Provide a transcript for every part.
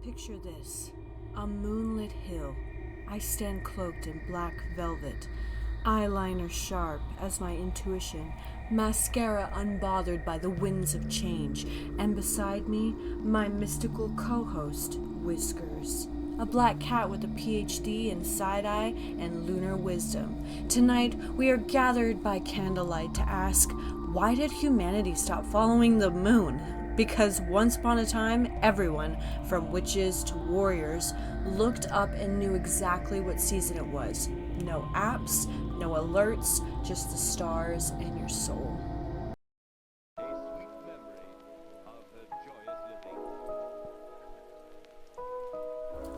Picture this, a moonlit hill. I stand cloaked in black velvet, eyeliner sharp as my intuition, mascara unbothered by the winds of change, and beside me, my mystical co-host, Whiskers. A black cat with a PhD in side-eye and lunar wisdom. Tonight, we are gathered by candlelight to ask, why did humanity stop following the moon? Because once upon a time, everyone, from witches to warriors, looked up and knew exactly what season it was. No apps, no alerts, just the stars and your soul. A sweet memory of her joyous living.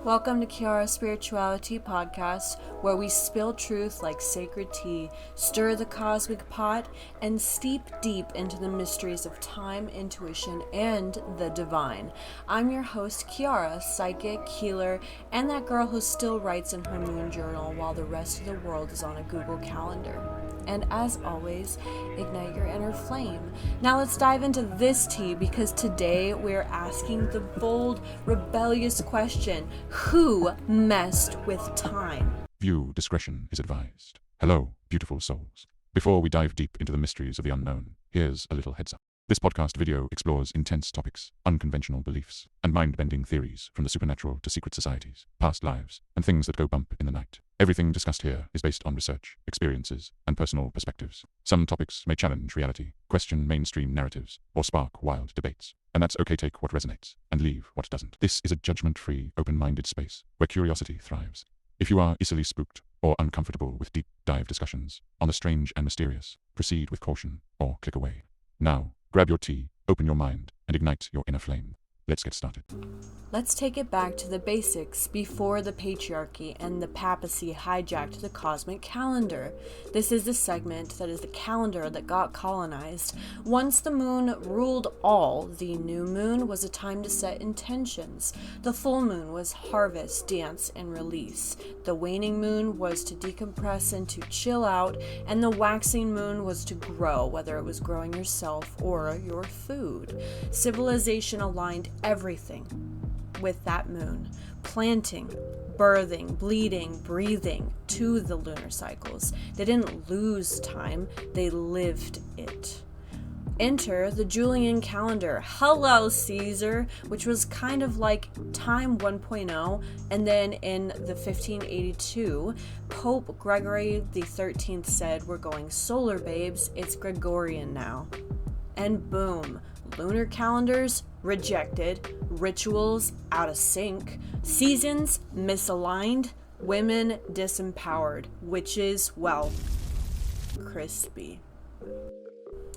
Welcome to Kiara Spirituality podcast, where we spill truth like sacred tea, stir the cosmic pot, and steep deep into the mysteries of time, intuition, and the divine. I'm your host, Kiara, psychic, healer, and that girl who still writes in her moon journal while the rest of the world is on a Google Calendar. And as always, ignite your inner flame. Now let's dive into this tea, because today we're asking the bold, rebellious question: who messed with time? View discretion is advised. Hello, beautiful souls. Before we dive deep into the mysteries of the unknown, here's a little heads up. This podcast video explores intense topics, unconventional beliefs, and mind-bending theories from the supernatural to secret societies, past lives, and things that go bump in the night. Everything discussed here is based on research, experiences, and personal perspectives. Some topics may challenge reality, question mainstream narratives, or spark wild debates. And that's okay. Take what resonates and leave what doesn't. This is a judgment-free, open-minded space where curiosity thrives. If you are easily spooked or uncomfortable with deep dive discussions on the strange and mysterious, proceed with caution or click away. Now, grab your tea, open your mind, and ignite your inner flame. Let's get started. Let's take it back to the basics before the patriarchy and the papacy hijacked the cosmic calendar. This is the segment that is the calendar that got colonized. Once the moon ruled all, the new moon was a time to set intentions. The full moon was harvest, dance, and release. The waning moon was to decompress and to chill out, and the waxing moon was to grow, whether it was growing yourself or your food. Civilization aligned everything with that moon, planting, birthing, bleeding, breathing to the lunar cycles. They didn't lose time, they lived it. Enter the Julian calendar. Hello, Caesar, which was kind of like time 1.0, and then in the 1582, Pope Gregory the 13th said, "We're going solar, babes, it's Gregorian now." And boom, lunar calendars rejected, rituals out of sync, seasons misaligned, women disempowered, witches, well, crispy.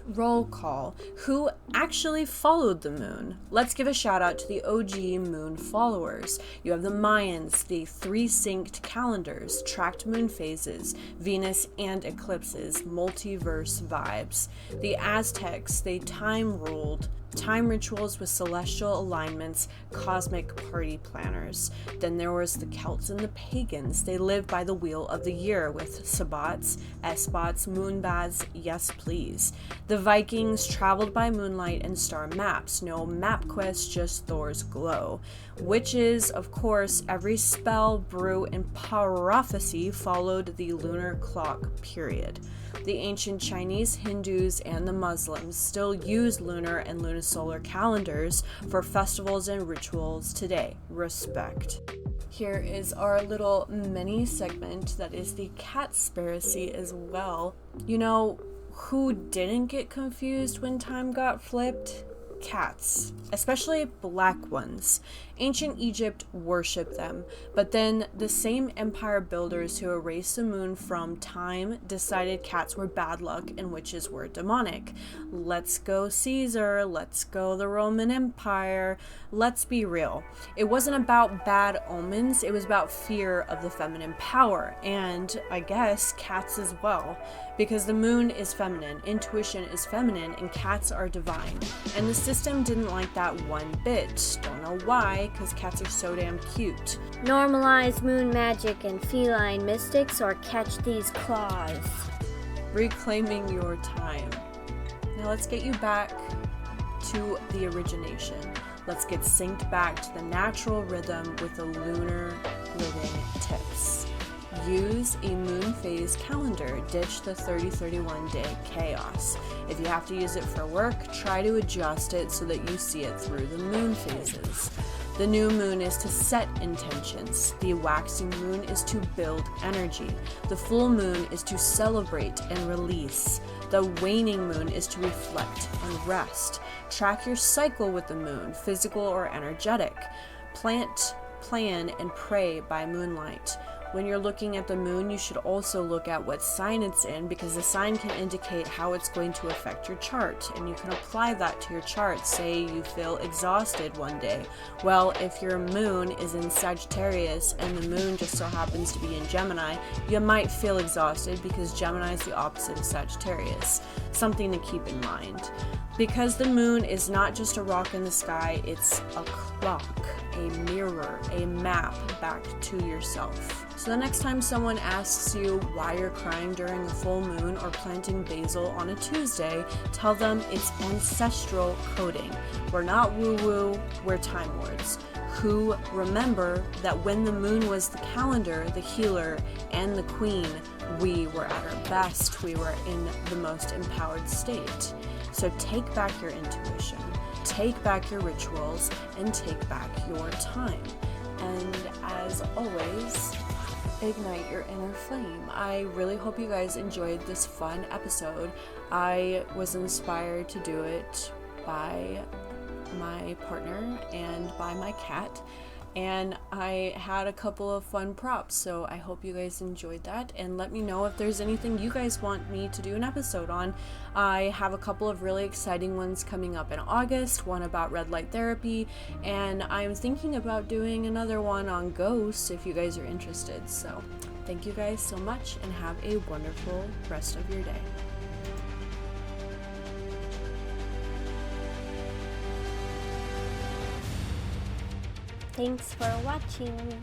Roll call. Who actually followed the moon? Let's give a shout out to the OG moon followers. You have the Mayans, the 3 synced calendars, tracked moon phases, Venus and eclipses, multiverse vibes. The Aztecs, they time ruled, time rituals with celestial alignments, cosmic party planners. Then there was the Celts and the pagans. They lived by the wheel of the year with sabbats, esbats, moon baths, yes please. The Vikings traveled by moonlight and star maps. No map quest, just Thor's glow. Witches, of course, every spell, brew, and prophecy followed the lunar clock period. The ancient Chinese, Hindus, and the Muslims still use lunar and lunisolar calendars for festivals and rituals today. Respect. Here is our little mini segment that is the catspiracy as well. You know who didn't get confused when time got flipped? Cats, especially black ones. Ancient Egypt worshipped them, but then the same empire builders who erased the moon from time decided cats were bad luck and witches were demonic. Let's go Caesar, let's go the Roman Empire. Let's be real. It wasn't about bad omens, it was about fear of the feminine power, and I guess cats as well. Because the moon is feminine, intuition is feminine, and cats are divine. And the system didn't like that one bit. Don't know why, because cats are so damn cute. Normalize moon magic and feline mystics or catch these claws. Reclaiming your time. Now let's get you back to the origination. let's get synced back to the natural rhythm with the lunar living tips. Use a moon phase calendar. Ditch the 30-31 day chaos. If you have to use it for work, try to adjust it so that you see it through the moon phases. The new moon is to set intentions. The waxing moon is to build energy. The full moon is to celebrate and release. The waning moon is to reflect and rest. Track your cycle with the moon, physical or energetic. Plant, plan, and pray by moonlight. When you're looking at the moon, you should also look at what sign it's in, because the sign can indicate how it's going to affect your chart, and you can apply that to your chart. Say you feel exhausted one day. Well, if your moon is in Sagittarius and the moon just so happens to be in Gemini, you might feel exhausted because Gemini is the opposite of Sagittarius. Something to keep in mind. Because the moon is not just a rock in the sky, it's a clock, a mirror, a map back to yourself. So the next time someone asks you why you're crying during a full moon or planting basil on a Tuesday, tell them it's ancestral coding. We're not woo-woo, we're Time Lords, who remember that when the moon was the calendar, the healer, and the queen, we were at our best, we were in the most empowered state. So take back your intuition, take back your rituals, and take back your time. And as always, ignite your inner flame. I really hope you guys enjoyed this fun episode. I was inspired to do it by my partner and by my cat. And I had a couple of fun props, so I hope you guys enjoyed that, and let me know if there's anything you guys want me to do an episode on. I have a couple of really exciting ones coming up in August, one about red light therapy, and I'm thinking about doing another one on ghosts if you guys are interested. So thank you guys so much, and have a wonderful rest of your day. Thanks for watching.